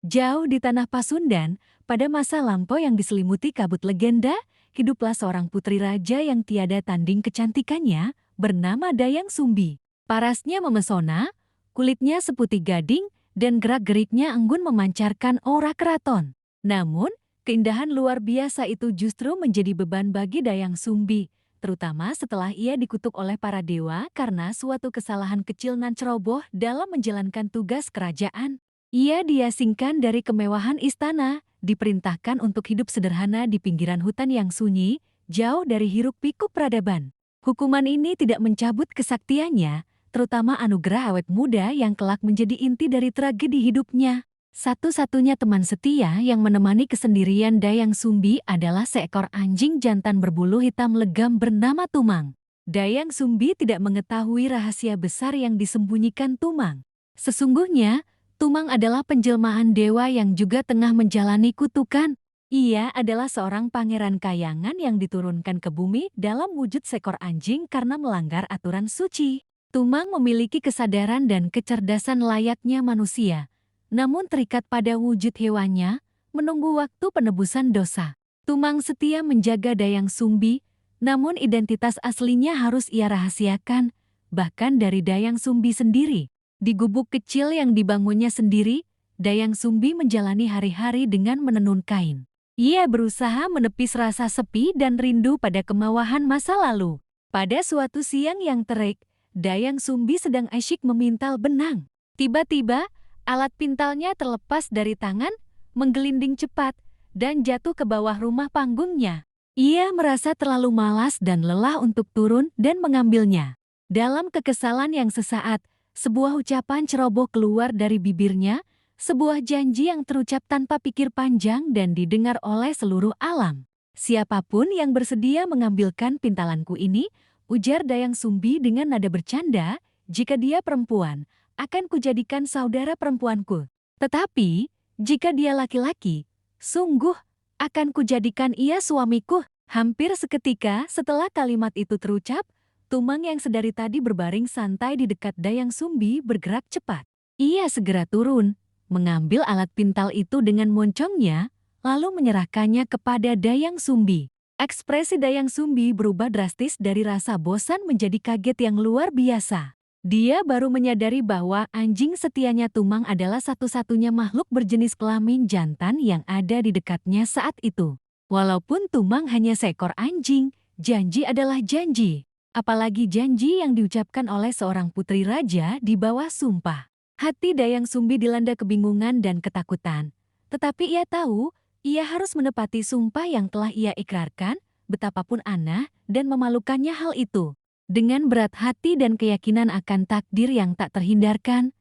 Jauh di tanah Pasundan, pada masa lampau yang diselimuti kabut legenda, hiduplah seorang putri raja yang tiada tanding kecantikannya, bernama Dayang Sumbi. Parasnya memesona, kulitnya seputih gading, dan gerak-geriknya anggun memancarkan aura keraton. Namun, keindahan luar biasa itu justru menjadi beban bagi Dayang Sumbi, terutama setelah ia dikutuk oleh para dewa karena suatu kesalahan kecil nan ceroboh dalam menjalankan tugas kerajaan. Ia diasingkan dari kemewahan istana, diperintahkan untuk hidup sederhana di pinggiran hutan yang sunyi, jauh dari hiruk-pikuk peradaban. Hukuman ini tidak mencabut kesaktiannya, terutama anugerah awet muda yang kelak menjadi inti dari tragedi hidupnya. Satu-satunya teman setia yang menemani kesendirian Dayang Sumbi adalah seekor anjing jantan berbulu hitam legam bernama Tumang. Dayang Sumbi tidak mengetahui rahasia besar yang disembunyikan Tumang. Sesungguhnya, Tumang adalah penjelmaan dewa yang juga tengah menjalani kutukan. Ia adalah seorang pangeran kayangan yang diturunkan ke bumi dalam wujud seekor anjing karena melanggar aturan suci. Tumang memiliki kesadaran dan kecerdasan layaknya manusia, namun terikat pada wujud hewannya, menunggu waktu penebusan dosa. Tumang setia menjaga Dayang Sumbi, namun identitas aslinya harus ia rahasiakan, bahkan dari Dayang Sumbi sendiri. Di gubuk kecil yang dibangunnya sendiri, Dayang Sumbi menjalani hari-hari dengan menenun kain. Ia berusaha menepis rasa sepi dan rindu pada kemewahan masa lalu. Pada suatu siang yang terik, Dayang Sumbi sedang asyik memintal benang. Tiba-tiba, alat pintalnya terlepas dari tangan, menggelinding cepat, dan jatuh ke bawah rumah panggungnya. Ia merasa terlalu malas dan lelah untuk turun dan mengambilnya. Dalam kekesalan yang sesaat, sebuah ucapan ceroboh keluar dari bibirnya, sebuah janji yang terucap tanpa pikir panjang dan didengar oleh seluruh alam. Siapapun yang bersedia mengambilkan pintalanku ini, ujar Dayang Sumbi dengan nada bercanda, jika dia perempuan, akan kujadikan saudara perempuanku. Tetapi, jika dia laki-laki, sungguh akan kujadikan ia suamiku. Hampir seketika setelah kalimat itu terucap, Tumang yang sedari tadi berbaring santai di dekat Dayang Sumbi bergerak cepat. Ia segera turun, mengambil alat pintal itu dengan moncongnya, lalu menyerahkannya kepada Dayang Sumbi. Ekspresi Dayang Sumbi berubah drastis dari rasa bosan menjadi kaget yang luar biasa. Dia baru menyadari bahwa anjing setianya Tumang adalah satu-satunya makhluk berjenis kelamin jantan yang ada di dekatnya saat itu. Walaupun Tumang hanya seekor anjing, janji adalah janji. Apalagi janji yang diucapkan oleh seorang putri raja di bawah sumpah. Hati Dayang Sumbi dilanda kebingungan dan ketakutan. Tetapi ia tahu, ia harus menepati sumpah yang telah ia ikrarkan, betapapun aneh dan memalukannya hal itu. Dengan berat hati dan keyakinan akan takdir yang tak terhindarkan,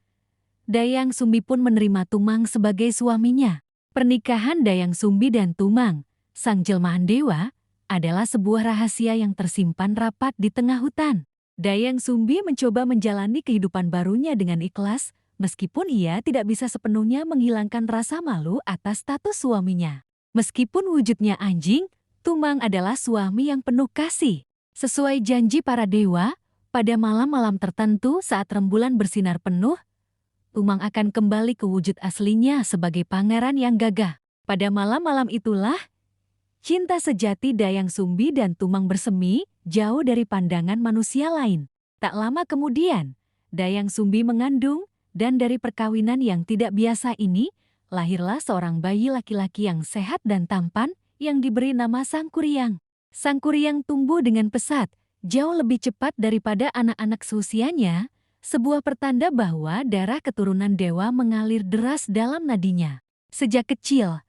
Dayang Sumbi pun menerima Tumang sebagai suaminya. Pernikahan Dayang Sumbi dan Tumang, sang jelmaan dewa, adalah sebuah rahasia yang tersimpan rapat di tengah hutan. Dayang Sumbi mencoba menjalani kehidupan barunya dengan ikhlas, meskipun ia tidak bisa sepenuhnya menghilangkan rasa malu atas status suaminya. Meskipun wujudnya anjing, Tumang adalah suami yang penuh kasih. Sesuai janji para dewa, pada malam-malam tertentu saat rembulan bersinar penuh, Tumang akan kembali ke wujud aslinya sebagai pangeran yang gagah. Pada malam-malam itulah, cinta sejati Dayang Sumbi dan Tumang bersemi, jauh dari pandangan manusia lain. Tak lama kemudian, Dayang Sumbi mengandung, dan dari perkawinan yang tidak biasa ini, lahirlah seorang bayi laki-laki yang sehat dan tampan, yang diberi nama Sangkuriang. Sangkuriang tumbuh dengan pesat, jauh lebih cepat daripada anak-anak seusianya, sebuah pertanda bahwa darah keturunan dewa mengalir deras dalam nadinya. Sejak kecil,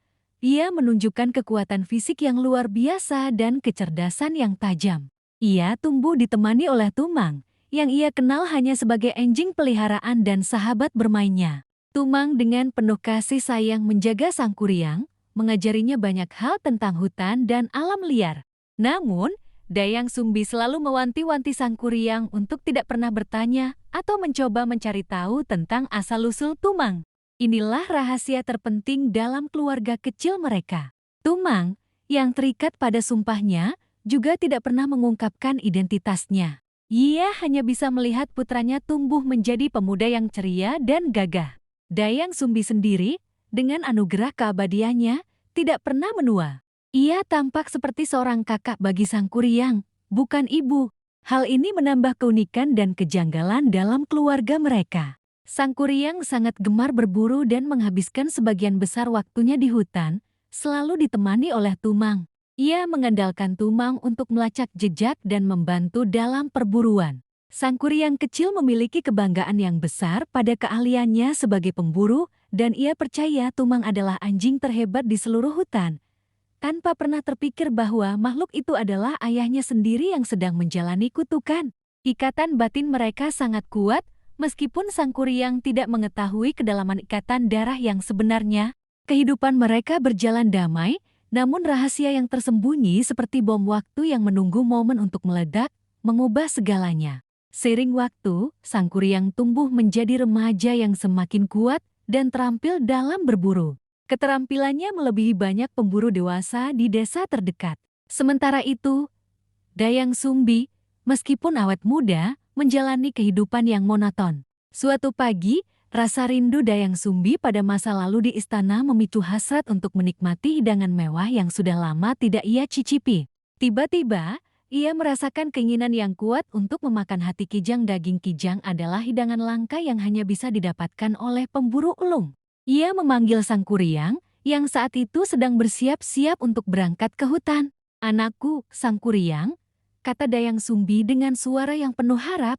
ia menunjukkan kekuatan fisik yang luar biasa dan kecerdasan yang tajam. Ia tumbuh ditemani oleh Tumang, yang ia kenal hanya sebagai anjing peliharaan dan sahabat bermainnya. Tumang dengan penuh kasih sayang menjaga Sangkuriang, mengajarinya banyak hal tentang hutan dan alam liar. Namun, Dayang Sumbi selalu mewanti-wanti Sangkuriang untuk tidak pernah bertanya atau mencoba mencari tahu tentang asal-usul Tumang. Inilah rahasia terpenting dalam keluarga kecil mereka. Tumang, yang terikat pada sumpahnya, juga tidak pernah mengungkapkan identitasnya. Ia hanya bisa melihat putranya tumbuh menjadi pemuda yang ceria dan gagah. Dayang Sumbi sendiri, dengan anugerah keabadiannya, tidak pernah menua. Ia tampak seperti seorang kakak bagi Sang Kuryang, bukan ibu. Hal ini menambah keunikan dan kejanggalan dalam keluarga mereka. Sang Kuryang sangat gemar berburu dan menghabiskan sebagian besar waktunya di hutan, selalu ditemani oleh Tumang. Ia mengandalkan Tumang untuk melacak jejak dan membantu dalam perburuan. Sang Kuryang kecil memiliki kebanggaan yang besar pada keahliannya sebagai pemburu, dan ia percaya Tumang adalah anjing terhebat di seluruh hutan. Tanpa pernah terpikir bahwa makhluk itu adalah ayahnya sendiri yang sedang menjalani kutukan. Ikatan batin mereka sangat kuat, meskipun Sang Kuryang tidak mengetahui kedalaman ikatan darah yang sebenarnya. Kehidupan mereka berjalan damai, namun rahasia yang tersembunyi seperti bom waktu yang menunggu momen untuk meledak, mengubah segalanya. Seiring waktu, Sang Kuryang tumbuh menjadi remaja yang semakin kuat dan terampil dalam berburu. Keterampilannya melebihi banyak pemburu dewasa di desa terdekat. Sementara itu, Dayang Sumbi, meskipun awet muda, menjalani kehidupan yang monoton. Suatu pagi, rasa rindu Dayang Sumbi pada masa lalu di istana memicu hasrat untuk menikmati hidangan mewah yang sudah lama tidak ia cicipi. Tiba-tiba, ia merasakan keinginan yang kuat untuk memakan hati kijang. Daging kijang adalah hidangan langka yang hanya bisa didapatkan oleh pemburu ulung. Ia memanggil Sang Kuryang, yang saat itu sedang bersiap-siap untuk berangkat ke hutan. "Anakku, Sang Kuryang," kata Dayang Sumbi dengan suara yang penuh harap,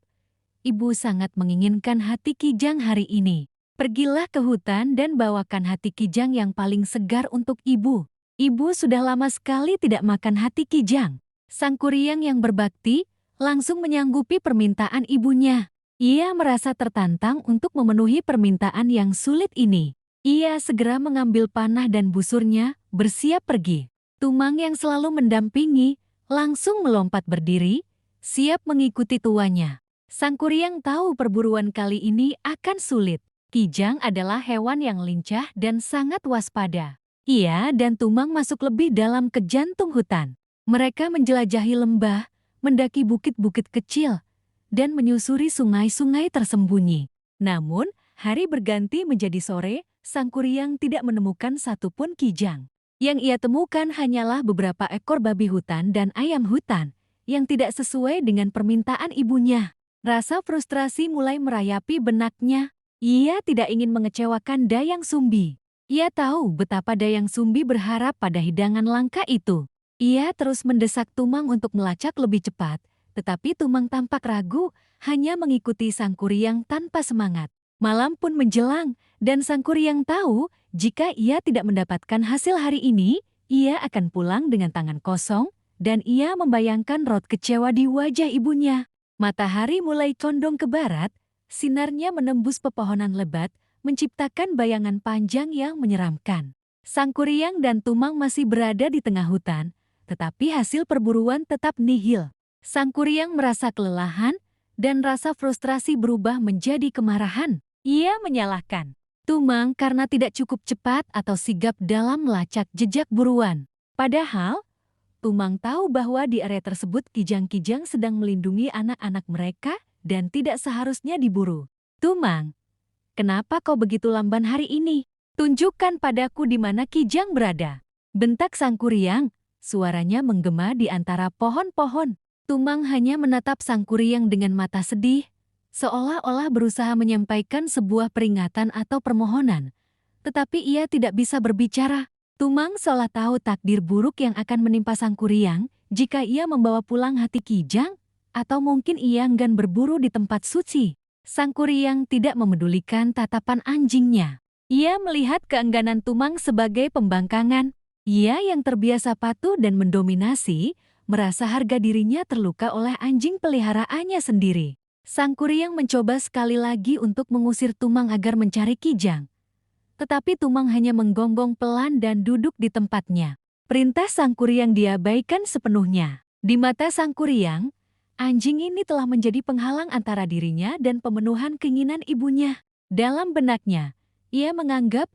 "ibu sangat menginginkan hati kijang hari ini. Pergilah ke hutan dan bawakan hati kijang yang paling segar untuk ibu. Ibu sudah lama sekali tidak makan hati kijang." Sang Kuryang yang berbakti langsung menyanggupi permintaan ibunya. Ia merasa tertantang untuk memenuhi permintaan yang sulit ini. Ia segera mengambil panah dan busurnya, bersiap pergi. Tumang yang selalu mendampingi, langsung melompat berdiri, siap mengikuti tuannya. Sang Kuryang tahu perburuan kali ini akan sulit. Kijang adalah hewan yang lincah dan sangat waspada. Ia dan Tumang masuk lebih dalam ke jantung hutan. Mereka menjelajahi lembah, mendaki bukit-bukit kecil, dan menyusuri sungai-sungai tersembunyi. Namun, hari berganti menjadi sore, Sang Kuryang tidak menemukan satupun kijang. Yang ia temukan hanyalah beberapa ekor babi hutan dan ayam hutan, yang tidak sesuai dengan permintaan ibunya. Rasa frustrasi mulai merayapi benaknya. Ia tidak ingin mengecewakan Dayang Sumbi. Ia tahu betapa Dayang Sumbi berharap pada hidangan langka itu. Ia terus mendesak Tumang untuk melacak lebih cepat, tetapi Tumang tampak ragu, hanya mengikuti Sang Kuryang tanpa semangat. Malam pun menjelang, dan Sang Kuryang tahu jika ia tidak mendapatkan hasil hari ini, ia akan pulang dengan tangan kosong, dan ia membayangkan raut kecewa di wajah ibunya. Matahari mulai condong ke barat, sinarnya menembus pepohonan lebat, menciptakan bayangan panjang yang menyeramkan. Sang Kuryang dan Tumang masih berada di tengah hutan, tetapi hasil perburuan tetap nihil. Sang Kuryang merasa kelelahan, dan rasa frustrasi berubah menjadi kemarahan. Ia menyalahkan Tumang karena tidak cukup cepat atau sigap dalam melacak jejak buruan. Padahal, Tumang tahu bahwa di area tersebut kijang-kijang sedang melindungi anak-anak mereka dan tidak seharusnya diburu. "Tumang, kenapa kau begitu lamban hari ini? Tunjukkan padaku di mana kijang berada," bentak Sang Kuryang. Suaranya menggema di antara pohon-pohon. Tumang hanya menatap Sang Kuryang dengan mata sedih, seolah-olah berusaha menyampaikan sebuah peringatan atau permohonan. Tetapi ia tidak bisa berbicara. Tumang seolah tahu takdir buruk yang akan menimpa Sang Kuryang jika ia membawa pulang hati kijang, atau mungkin ia enggan berburu di tempat suci. Sang Kuryang tidak memedulikan tatapan anjingnya. Ia melihat keengganan Tumang sebagai pembangkangan. Ia yang terbiasa patuh dan mendominasi, merasa harga dirinya terluka oleh anjing peliharaannya sendiri. Sang Kuryang mencoba sekali lagi untuk mengusir Tumang agar mencari kijang. Tetapi Tumang hanya menggonggong pelan dan duduk di tempatnya. Perintah Sang Kuryang diabaikan sepenuhnya. Di mata Sang Kuryang, anjing ini telah menjadi penghalang antara dirinya dan pemenuhan keinginan ibunya. Dalam benaknya, ia menganggap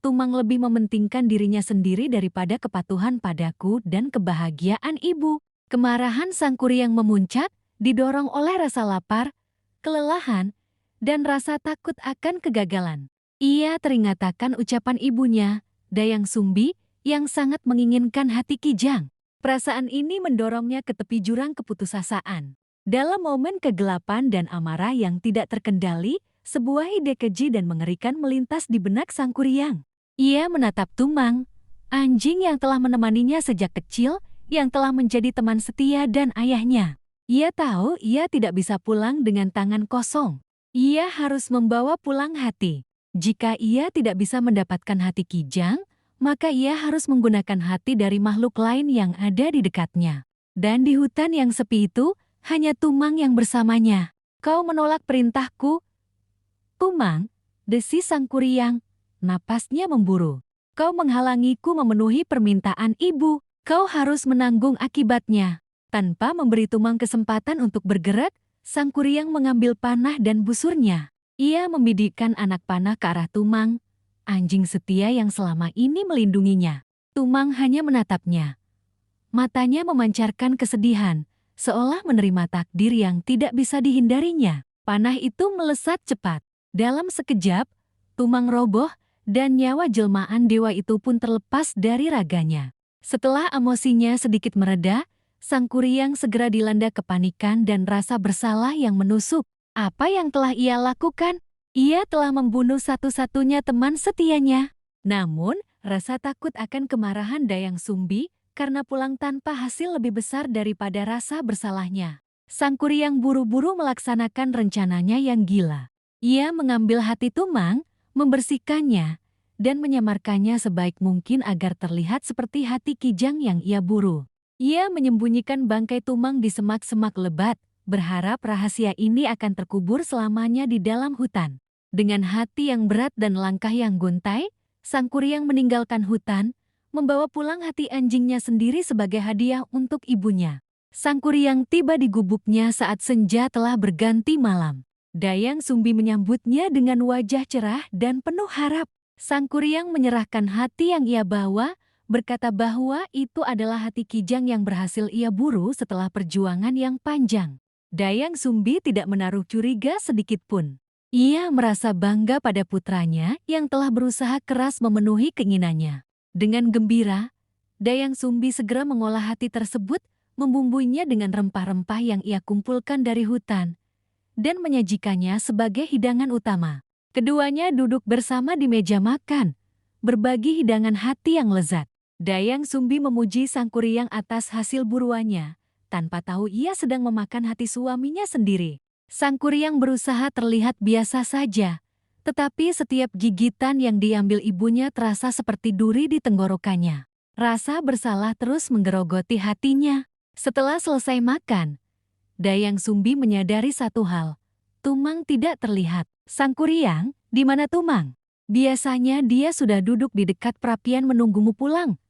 Tumang lebih mementingkan dirinya sendiri daripada kepatuhan padaku dan kebahagiaan ibu. Kemarahan Sang Kuryang memuncak, didorong oleh rasa lapar, kelelahan, dan rasa takut akan kegagalan. Ia teringat akan ucapan ibunya, Dayang Sumbi, yang sangat menginginkan hati Kijang. Perasaan ini mendorongnya ke tepi jurang keputusasaan. Dalam momen kegelapan dan amarah yang tidak terkendali, sebuah ide keji dan mengerikan melintas di benak Sang Kuryang. Ia menatap Tumang, anjing yang telah menemaninya sejak kecil, yang telah menjadi teman setia dan ayahnya. Ia tahu ia tidak bisa pulang dengan tangan kosong. Ia harus membawa pulang hati. Jika ia tidak bisa mendapatkan hati Kijang, maka ia harus menggunakan hati dari makhluk lain yang ada di dekatnya. Dan di hutan yang sepi itu, hanya Tumang yang bersamanya. Kau menolak perintahku? Tumang, desis Sang Kuryang. Napasnya memburu. Kau menghalangiku memenuhi permintaan ibu. Kau harus menanggung akibatnya. Tanpa memberi Tumang kesempatan untuk bergerak, Sang Kuryang mengambil panah dan busurnya. Ia membidikkan anak panah ke arah Tumang, anjing setia yang selama ini melindunginya. Tumang hanya menatapnya. Matanya memancarkan kesedihan, seolah menerima takdir yang tidak bisa dihindarinya. Panah itu melesat cepat. Dalam sekejap, Tumang roboh, dan nyawa jelmaan dewa itu pun terlepas dari raganya. Setelah emosinya sedikit mereda, Sang Kuryang segera dilanda kepanikan dan rasa bersalah yang menusuk. Apa yang telah ia lakukan? Ia telah membunuh satu-satunya teman setianya. Namun, rasa takut akan kemarahan Dayang Sumbi karena pulang tanpa hasil lebih besar daripada rasa bersalahnya. Sang Kuryang buru-buru melaksanakan rencananya yang gila. Ia mengambil hati Tumang, membersihkannya, dan menyamarkannya sebaik mungkin agar terlihat seperti hati Kijang yang ia buru. Ia menyembunyikan bangkai Tumang di semak-semak lebat, berharap rahasia ini akan terkubur selamanya di dalam hutan. Dengan hati yang berat dan langkah yang guntai, Sang Kuryang meninggalkan hutan, membawa pulang hati anjingnya sendiri sebagai hadiah untuk ibunya. Sang Kuryang tiba di gubuknya saat senja telah berganti malam. Dayang Sumbi menyambutnya dengan wajah cerah dan penuh harap. Sang Kuryang menyerahkan hati yang ia bawa, berkata bahwa itu adalah hati Kijang yang berhasil ia buru setelah perjuangan yang panjang. Dayang Sumbi tidak menaruh curiga sedikit pun. Ia merasa bangga pada putranya yang telah berusaha keras memenuhi keinginannya. Dengan gembira, Dayang Sumbi segera mengolah hati tersebut, membumbuinya dengan rempah-rempah yang ia kumpulkan dari hutan, dan menyajikannya sebagai hidangan utama. Keduanya duduk bersama di meja makan, berbagi hidangan hati yang lezat. Dayang Sumbi memuji Sang Kuryang atas hasil buruannya, tanpa tahu ia sedang memakan hati suaminya sendiri. Sang Kuryang berusaha terlihat biasa saja, tetapi setiap gigitan yang diambil ibunya terasa seperti duri di tenggorokannya. Rasa bersalah terus menggerogoti hatinya. Setelah selesai makan, Dayang Sumbi menyadari satu hal. Tumang tidak terlihat. Sang Kuryang, di mana Tumang? Biasanya dia sudah duduk di dekat perapian menunggumu pulang.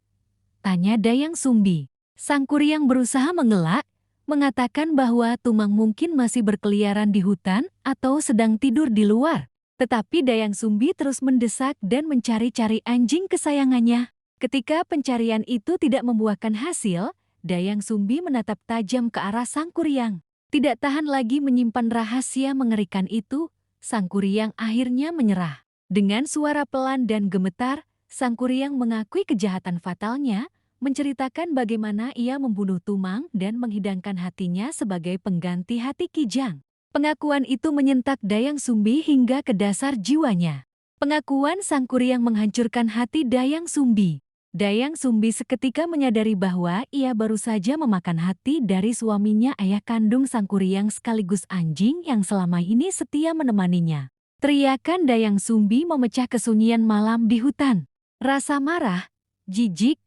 Tanya Dayang Sumbi. Sang Kuryang berusaha mengelak, mengatakan bahwa Tumang mungkin masih berkeliaran di hutan atau sedang tidur di luar. Tetapi Dayang Sumbi terus mendesak dan mencari-cari anjing kesayangannya. Ketika pencarian itu tidak membuahkan hasil, Dayang Sumbi menatap tajam ke arah Sang Kuryang. Tidak tahan lagi menyimpan rahasia mengerikan itu, Sang Kuryang akhirnya menyerah. Dengan suara pelan dan gemetar, Sang Kuryang mengakui kejahatan fatalnya, menceritakan bagaimana ia membunuh Tumang dan menghidangkan hatinya sebagai pengganti hati Kijang. Pengakuan itu menyentak Dayang Sumbi hingga ke dasar jiwanya. Pengakuan Sang Kuryang menghancurkan hati Dayang Sumbi. Dayang Sumbi seketika menyadari bahwa ia baru saja memakan hati dari suaminya, ayah kandung Sang Kuryang sekaligus anjing yang selama ini setia menemaninya. Teriakan Dayang Sumbi memecah kesunyian malam di hutan. Rasa marah, jijik,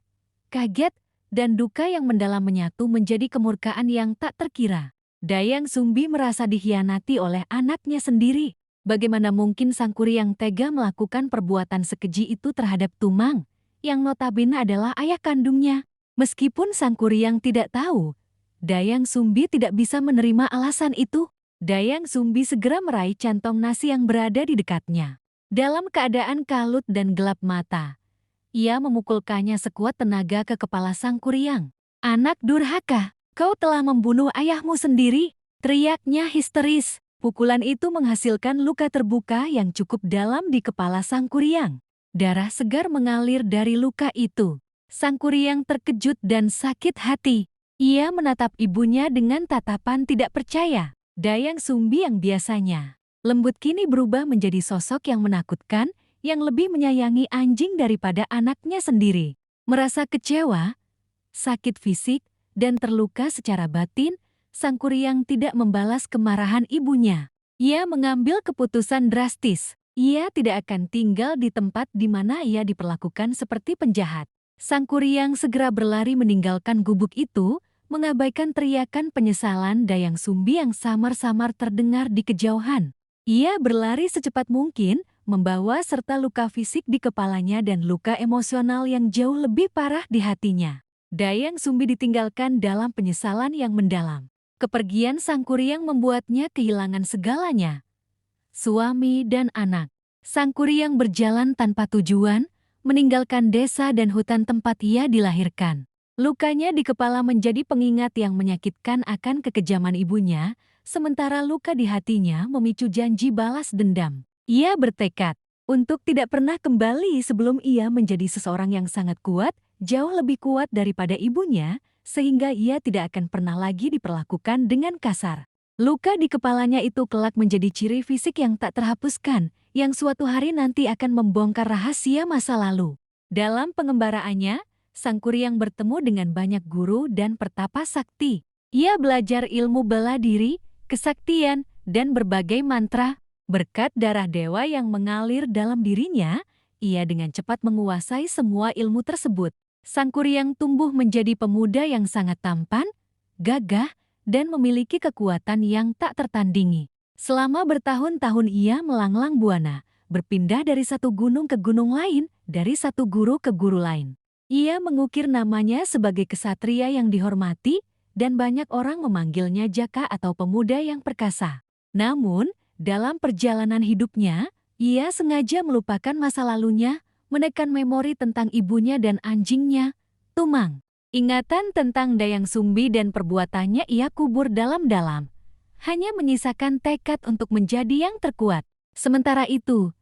kaget, dan duka yang mendalam menyatu menjadi kemurkaan yang tak terkira. Dayang Sumbi merasa dikhianati oleh anaknya sendiri. Bagaimana mungkin Sang Kuryang tega melakukan perbuatan sekeji itu terhadap Tumang, yang notabene adalah ayah kandungnya? Meskipun Sang Kuryang tidak tahu, Dayang Sumbi tidak bisa menerima alasan itu. Dayang Sumbi segera meraih cantong nasi yang berada di dekatnya. Dalam keadaan kalut dan gelap mata, ia memukulkannya sekuat tenaga ke kepala Sang Kuryang. "Anak durhaka, kau telah membunuh ayahmu sendiri!" teriaknya histeris. Pukulan itu menghasilkan luka terbuka yang cukup dalam di kepala Sang Kuryang. Darah segar mengalir dari luka itu. Sang Kuryang terkejut dan sakit hati. Ia menatap ibunya dengan tatapan tidak percaya. Dayang Sumbi yang biasanya lembut kini berubah menjadi sosok yang menakutkan, yang lebih menyayangi anjing daripada anaknya sendiri. Merasa kecewa, sakit fisik, dan terluka secara batin, Sang Kuryang tidak membalas kemarahan ibunya. Ia mengambil keputusan drastis. Ia tidak akan tinggal di tempat di mana ia diperlakukan seperti penjahat. Sang Kuryang segera berlari meninggalkan gubuk itu, mengabaikan teriakan penyesalan Dayang Sumbi yang samar-samar terdengar di kejauhan. Ia berlari secepat mungkin, membawa serta luka fisik di kepalanya dan luka emosional yang jauh lebih parah di hatinya. Dayang Sumbi ditinggalkan dalam penyesalan yang mendalam. Kepergian Sang Kuryang membuatnya kehilangan segalanya. Suami dan anak. Sang Kuryang berjalan tanpa tujuan, meninggalkan desa dan hutan tempat ia dilahirkan. Lukanya di kepala menjadi pengingat yang menyakitkan akan kekejaman ibunya, sementara luka di hatinya memicu janji balas dendam. Ia bertekad untuk tidak pernah kembali sebelum ia menjadi seseorang yang sangat kuat, jauh lebih kuat daripada ibunya, sehingga ia tidak akan pernah lagi diperlakukan dengan kasar. Luka di kepalanya itu kelak menjadi ciri fisik yang tak terhapuskan, yang suatu hari nanti akan membongkar rahasia masa lalu. Dalam pengembaraannya, Sang Kuryang bertemu dengan banyak guru dan pertapa sakti. Ia belajar ilmu bela diri, kesaktian, dan berbagai mantra. Berkat darah dewa yang mengalir dalam dirinya, ia dengan cepat menguasai semua ilmu tersebut. Sang Kuryang tumbuh menjadi pemuda yang sangat tampan, gagah, dan memiliki kekuatan yang tak tertandingi. Selama bertahun-tahun ia melanglang buana, berpindah dari satu gunung ke gunung lain, dari satu guru ke guru lain. Ia mengukir namanya sebagai kesatria yang dihormati, dan banyak orang memanggilnya Jaka atau pemuda yang perkasa. Namun, dalam perjalanan hidupnya, ia sengaja melupakan masa lalunya, menekan memori tentang ibunya dan anjingnya, Tumang. Ingatan tentang Dayang Sumbi dan perbuatannya ia kubur dalam-dalam, hanya menyisakan tekad untuk menjadi yang terkuat. Sementara itu,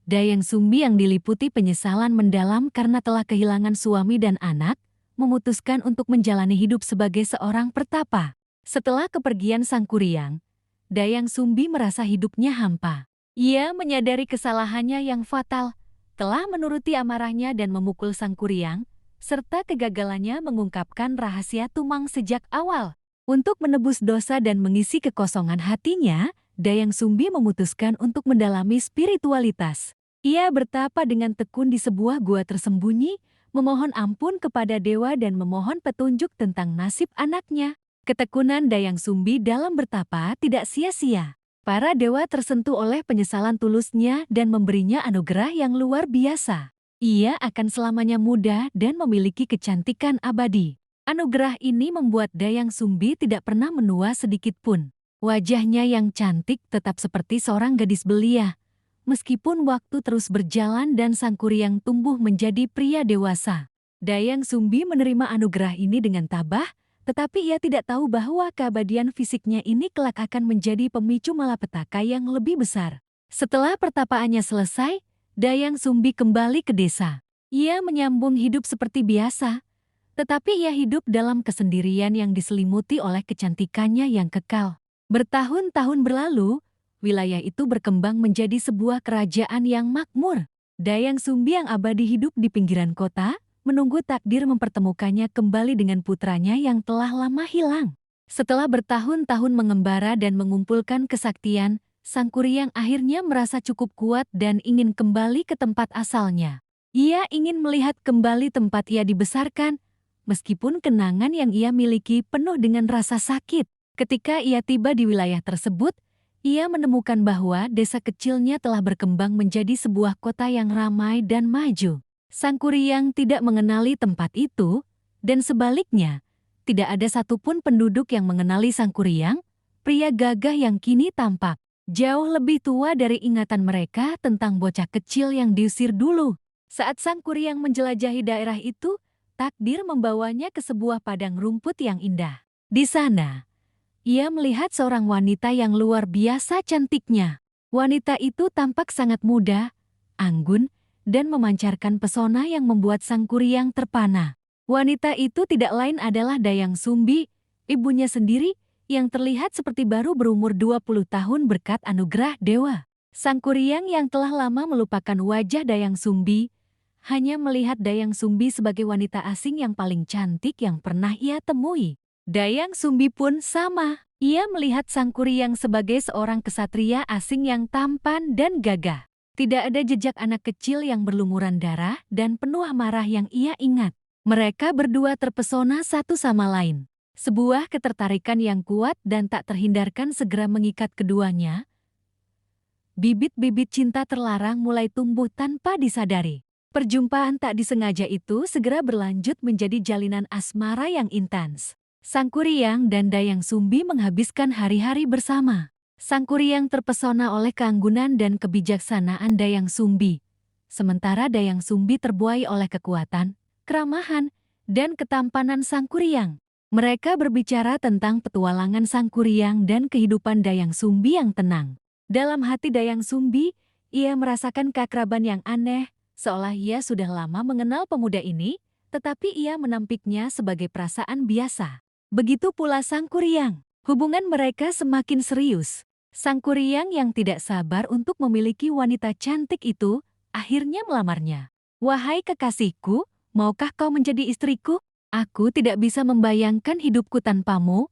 Dayang Sumbi yang diliputi penyesalan mendalam karena telah kehilangan suami dan anak, memutuskan untuk menjalani hidup sebagai seorang pertapa. Setelah kepergian Sang Kuryang, Dayang Sumbi merasa hidupnya hampa. Ia menyadari kesalahannya yang fatal, telah menuruti amarahnya dan memukul Sang Kuryang, serta kegagalannya mengungkapkan rahasia Tumang sejak awal. Untuk menebus dosa dan mengisi kekosongan hatinya, Dayang Sumbi memutuskan untuk mendalami spiritualitas. Ia bertapa dengan tekun di sebuah gua tersembunyi, memohon ampun kepada dewa dan memohon petunjuk tentang nasib anaknya. Ketekunan Dayang Sumbi dalam bertapa tidak sia-sia. Para dewa tersentuh oleh penyesalan tulusnya dan memberinya anugerah yang luar biasa. Ia akan selamanya muda dan memiliki kecantikan abadi. Anugerah ini membuat Dayang Sumbi tidak pernah menua sedikit pun. Wajahnya yang cantik tetap seperti seorang gadis belia. Meskipun waktu terus berjalan dan Sang Kuryang tumbuh menjadi pria dewasa. Dayang Sumbi menerima anugerah ini dengan tabah, tetapi ia tidak tahu bahwa keabadian fisiknya ini kelak akan menjadi pemicu malapetaka yang lebih besar. Setelah pertapaannya selesai, Dayang Sumbi kembali ke desa. Ia menyambung hidup seperti biasa, tetapi ia hidup dalam kesendirian yang diselimuti oleh kecantikannya yang kekal. Bertahun-tahun berlalu, wilayah itu berkembang menjadi sebuah kerajaan yang makmur. Dayang Sumbi yang abadi hidup di pinggiran kota, menunggu takdir mempertemukannya kembali dengan putranya yang telah lama hilang. Setelah bertahun-tahun mengembara dan mengumpulkan kesaktian, Sang Kuryang akhirnya merasa cukup kuat dan ingin kembali ke tempat asalnya. Ia ingin melihat kembali tempat ia dibesarkan, meskipun kenangan yang ia miliki penuh dengan rasa sakit. Ketika ia tiba di wilayah tersebut, ia menemukan bahwa desa kecilnya telah berkembang menjadi sebuah kota yang ramai dan maju. Sang Kuryang tidak mengenali tempat itu, dan sebaliknya, tidak ada satupun penduduk yang mengenali Sang Kuryang, pria gagah yang kini tampak jauh lebih tua dari ingatan mereka tentang bocah kecil yang diusir dulu. Saat Sang Kuryang menjelajahi daerah itu, takdir membawanya ke sebuah padang rumput yang indah. Di sana, ia melihat seorang wanita yang luar biasa cantiknya. Wanita itu tampak sangat muda, anggun, dan memancarkan pesona yang membuat Sang Kuryang terpana. Wanita itu tidak lain adalah Dayang Sumbi, ibunya sendiri, yang terlihat seperti baru berumur 20 tahun berkat anugerah dewa. Sang Kuryang yang telah lama melupakan wajah Dayang Sumbi, hanya melihat Dayang Sumbi sebagai wanita asing yang paling cantik yang pernah ia temui. Dayang Sumbi pun sama. Ia melihat Sang Kuryang sebagai seorang kesatria asing yang tampan dan gagah. Tidak ada jejak anak kecil yang berlumuran darah dan penuh amarah yang ia ingat. Mereka berdua terpesona satu sama lain. Sebuah ketertarikan yang kuat dan tak terhindarkan segera mengikat keduanya. Bibit-bibit cinta terlarang mulai tumbuh tanpa disadari. Perjumpaan tak disengaja itu segera berlanjut menjadi jalinan asmara yang intens. Sang Kuryang dan Dayang Sumbi menghabiskan hari-hari bersama. Sang Kuryang terpesona oleh keanggunan dan kebijaksanaan Dayang Sumbi. Sementara Dayang Sumbi terbuai oleh kekuatan, keramahan, dan ketampanan Sang Kuryang. Mereka berbicara tentang petualangan Sang Kuryang dan kehidupan Dayang Sumbi yang tenang. Dalam hati Dayang Sumbi, ia merasakan keakraban yang aneh, seolah ia sudah lama mengenal pemuda ini, tetapi ia menampiknya sebagai perasaan biasa. Begitu pula Sang Kuryang. Hubungan mereka semakin serius. Sang Kuryang yang tidak sabar untuk memiliki wanita cantik itu, akhirnya melamarnya. "Wahai kekasihku, maukah kau menjadi istriku? Aku tidak bisa membayangkan hidupku tanpamu,"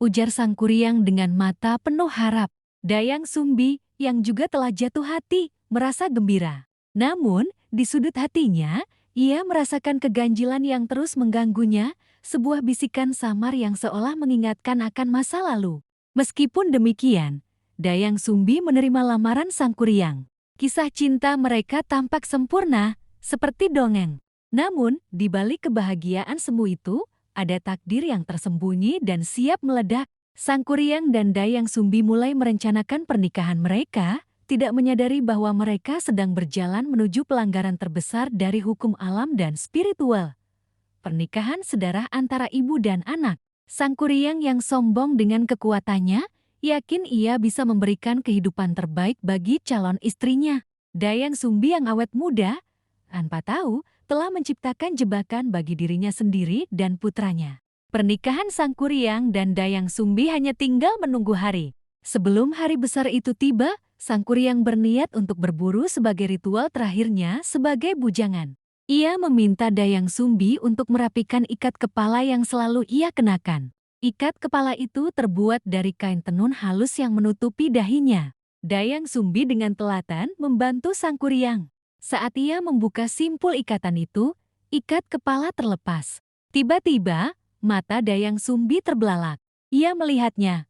ujar Sang Kuryang dengan mata penuh harap. Dayang Sumbi, yang juga telah jatuh hati, merasa gembira. Namun, di sudut hatinya, ia merasakan keganjilan yang terus mengganggunya, sebuah bisikan samar yang seolah mengingatkan akan masa lalu. Meskipun demikian, Dayang Sumbi menerima lamaran Sang Kuryang. Kisah cinta mereka tampak sempurna, seperti dongeng. Namun, di balik kebahagiaan semu itu, ada takdir yang tersembunyi dan siap meledak. Sang Kuryang dan Dayang Sumbi mulai merencanakan pernikahan mereka, tidak menyadari bahwa mereka sedang berjalan menuju pelanggaran terbesar dari hukum alam dan spiritual. Pernikahan sedarah antara ibu dan anak. Sang Kuryang yang sombong dengan kekuatannya, yakin ia bisa memberikan kehidupan terbaik bagi calon istrinya. Dayang Sumbi yang awet muda, tanpa tahu, telah menciptakan jebakan bagi dirinya sendiri dan putranya. Pernikahan Sang Kuryang dan Dayang Sumbi hanya tinggal menunggu hari. Sebelum hari besar itu tiba, Sang Kuryang berniat untuk berburu sebagai ritual terakhirnya sebagai bujangan. Ia meminta Dayang Sumbi untuk merapikan ikat kepala yang selalu ia kenakan. Ikat kepala itu terbuat dari kain tenun halus yang menutupi dahinya. Dayang Sumbi dengan telaten membantu Sang Kuryang. Saat ia membuka simpul ikatan itu, ikat kepala terlepas. Tiba-tiba, mata Dayang Sumbi terbelalak. Ia melihatnya.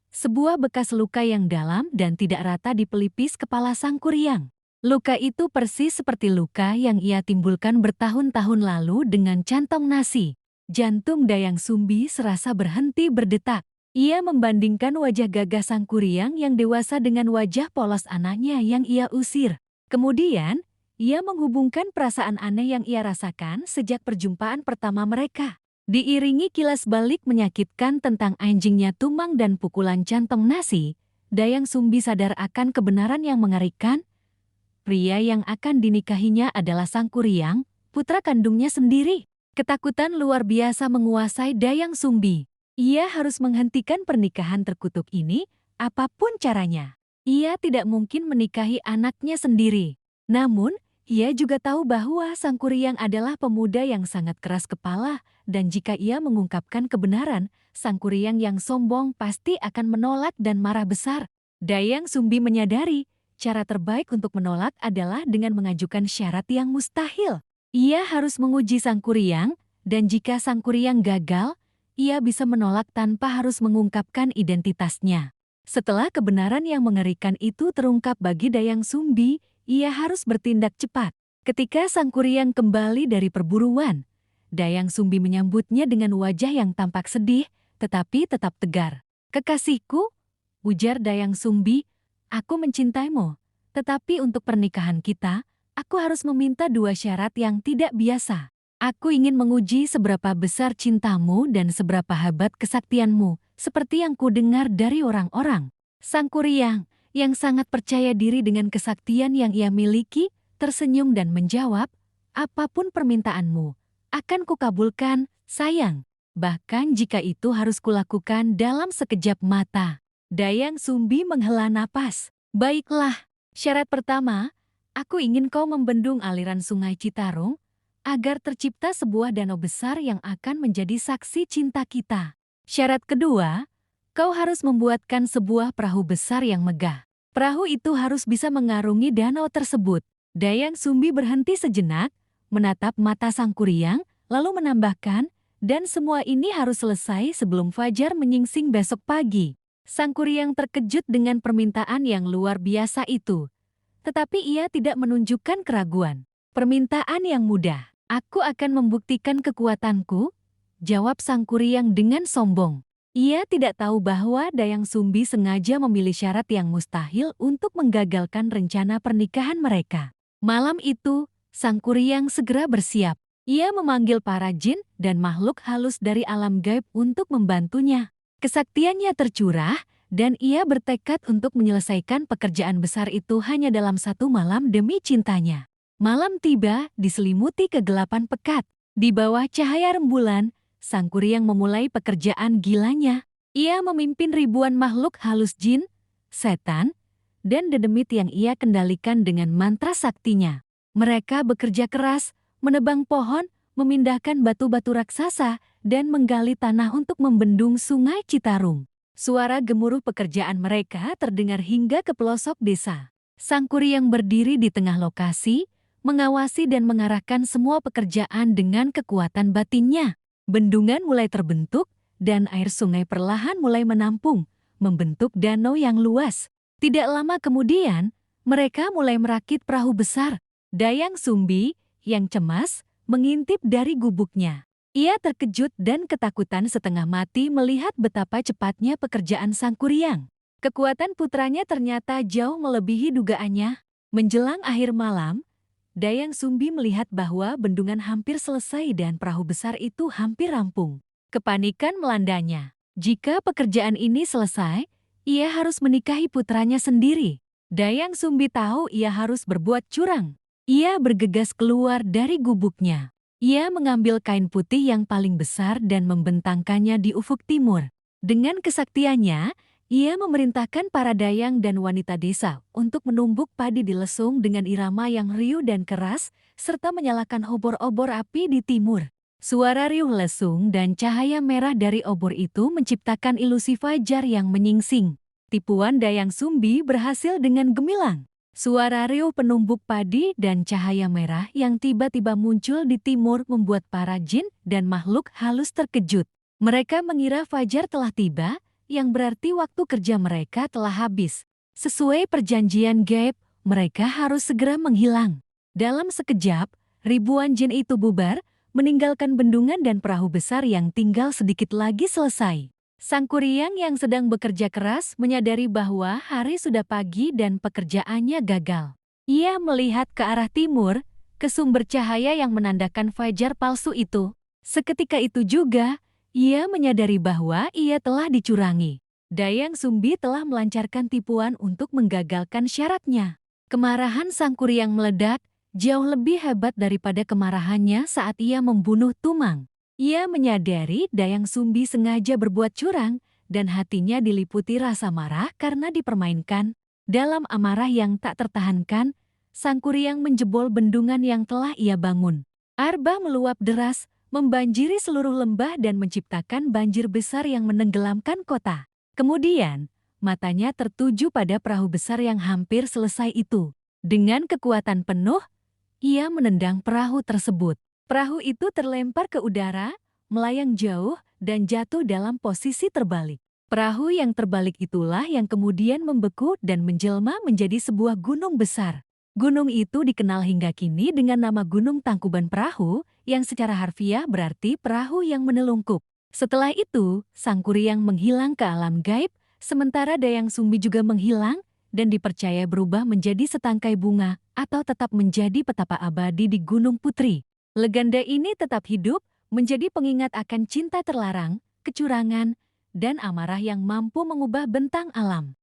Sebuah bekas luka yang dalam dan tidak rata di pelipis kepala Sang Kuryang. Luka itu persis seperti luka yang ia timbulkan bertahun-tahun lalu dengan cantong nasi. Jantung Dayang Sumbi serasa berhenti berdetak. Ia membandingkan wajah gagah Sang Kuryang yang dewasa dengan wajah polos anaknya yang ia usir. Kemudian, ia menghubungkan perasaan aneh yang ia rasakan sejak perjumpaan pertama mereka. Diiringi kilas balik menyakitkan tentang anjingnya Tumang dan pukulan cantong nasi, Dayang Sumbi sadar akan kebenaran yang mengerikan. Pria yang akan dinikahinya adalah Sang Kuryang, putra kandungnya sendiri. Ketakutan luar biasa menguasai Dayang Sumbi. Ia harus menghentikan pernikahan terkutuk ini, apapun caranya. Ia tidak mungkin menikahi anaknya sendiri. Namun, ia juga tahu bahwa Sang Kuryang adalah pemuda yang sangat keras kepala, dan jika ia mengungkapkan kebenaran, Sang Kuryang yang sombong pasti akan menolak dan marah besar. Dayang Sumbi menyadari, cara terbaik untuk menolak adalah dengan mengajukan syarat yang mustahil. Ia harus menguji Sang Kuryang, dan jika Sang Kuryang gagal, ia bisa menolak tanpa harus mengungkapkan identitasnya. Setelah kebenaran yang mengerikan itu terungkap bagi Dayang Sumbi, ia harus bertindak cepat. Ketika Sang Kuryang kembali dari perburuan, Dayang Sumbi menyambutnya dengan wajah yang tampak sedih, tetapi tetap tegar. "Kekasihku," ujar Dayang Sumbi, "aku mencintaimu. Tetapi untuk pernikahan kita, aku harus meminta 2 syarat yang tidak biasa. Aku ingin menguji seberapa besar cintamu dan seberapa hebat kesaktianmu, seperti yang kudengar dari orang-orang. Sang Kuryang, yang sangat percaya diri dengan kesaktian yang ia miliki, tersenyum dan menjawab, "Apapun permintaanmu, akan kukabulkan, sayang. Bahkan jika itu harus kulakukan dalam sekejap mata." Dayang Sumbi menghela napas. "Baiklah, syarat pertama, aku ingin kau membendung aliran sungai Citarum, agar tercipta sebuah danau besar yang akan menjadi saksi cinta kita. Syarat kedua, kau harus membuatkan sebuah perahu besar yang megah. Perahu itu harus bisa mengarungi danau tersebut." Dayang Sumbi berhenti sejenak, menatap mata Sang Kuryang, lalu menambahkan, "Dan semua ini harus selesai sebelum fajar menyingsing besok pagi." Sang Kuryang terkejut dengan permintaan yang luar biasa itu. Tetapi ia tidak menunjukkan keraguan. "Permintaan yang mudah. Aku akan membuktikan kekuatanku," jawab Sang Kuryang dengan sombong. Ia tidak tahu bahwa Dayang Sumbi sengaja memilih syarat yang mustahil untuk menggagalkan rencana pernikahan mereka. Malam itu, Sang Kuryang segera bersiap. Ia memanggil para jin dan makhluk halus dari alam gaib untuk membantunya. Kesaktiannya tercurah, dan ia bertekad untuk menyelesaikan pekerjaan besar itu hanya dalam satu malam demi cintanya. Malam tiba, diselimuti kegelapan pekat. Di bawah cahaya rembulan, Sang Kuryang memulai pekerjaan gilanya. Ia memimpin ribuan makhluk halus jin, setan, dan dedemit yang ia kendalikan dengan mantra saktinya. Mereka bekerja keras, menebang pohon, memindahkan batu-batu raksasa, dan menggali tanah untuk membendung sungai Citarum. Suara gemuruh pekerjaan mereka terdengar hingga ke pelosok desa. Sang Kuryang berdiri di tengah lokasi, mengawasi dan mengarahkan semua pekerjaan dengan kekuatan batinnya. Bendungan mulai terbentuk, dan air sungai perlahan mulai menampung, membentuk danau yang luas. Tidak lama kemudian, mereka mulai merakit perahu besar. Dayang Sumbi, yang cemas, mengintip dari gubuknya. Ia terkejut dan ketakutan setengah mati melihat betapa cepatnya pekerjaan Sang Kuryang. Kekuatan putranya ternyata jauh melebihi dugaannya. Menjelang akhir malam, Dayang Sumbi melihat bahwa bendungan hampir selesai dan perahu besar itu hampir rampung. Kepanikan melandanya. Jika pekerjaan ini selesai, ia harus menikahi putranya sendiri. Dayang Sumbi tahu ia harus berbuat curang. Ia bergegas keluar dari gubuknya. Ia mengambil kain putih yang paling besar dan membentangkannya di ufuk timur. Dengan kesaktiannya, ia memerintahkan para dayang dan wanita desa untuk menumbuk padi di lesung dengan irama yang riuh dan keras, serta menyalakan obor-obor api di timur. Suara riuh lesung dan cahaya merah dari obor itu menciptakan ilusi fajar yang menyingsing. Tipuan Dayang Sumbi berhasil dengan gemilang. Suara riuh penumbuk padi dan cahaya merah yang tiba-tiba muncul di timur membuat para jin dan makhluk halus terkejut. Mereka mengira fajar telah tiba, yang berarti waktu kerja mereka telah habis. Sesuai perjanjian gaib, mereka harus segera menghilang. Dalam sekejap, ribuan jin itu bubar, meninggalkan bendungan dan perahu besar yang tinggal sedikit lagi selesai. Sang Kuryang yang sedang bekerja keras menyadari bahwa hari sudah pagi dan pekerjaannya gagal. Ia melihat ke arah timur, ke sumber cahaya yang menandakan fajar palsu itu. Seketika itu juga, ia menyadari bahwa ia telah dicurangi. Dayang Sumbi telah melancarkan tipuan untuk menggagalkan syaratnya. Kemarahan Sang Kuryang meledak, jauh lebih hebat daripada kemarahannya saat ia membunuh Tumang. Ia menyadari Dayang Sumbi sengaja berbuat curang, dan hatinya diliputi rasa marah karena dipermainkan. Dalam amarah yang tak tertahankan, Sang Kuryang menjebol bendungan yang telah ia bangun. Air bah meluap deras, membanjiri seluruh lembah dan menciptakan banjir besar yang menenggelamkan kota. Kemudian, matanya tertuju pada perahu besar yang hampir selesai itu. Dengan kekuatan penuh, ia menendang perahu tersebut. Perahu itu terlempar ke udara, melayang jauh, dan jatuh dalam posisi terbalik. Perahu yang terbalik itulah yang kemudian membeku dan menjelma menjadi sebuah gunung besar. Gunung itu dikenal hingga kini dengan nama Gunung Tangkuban Perahu, yang secara harfiah berarti perahu yang menelungkup. Setelah itu, Sang Kuryang menghilang ke alam gaib, sementara Dayang Sumbi juga menghilang, dan dipercaya berubah menjadi setangkai bunga, atau tetap menjadi petapa abadi di Gunung Putri. Legenda ini tetap hidup, menjadi pengingat akan cinta terlarang, kecurangan, dan amarah yang mampu mengubah bentang alam.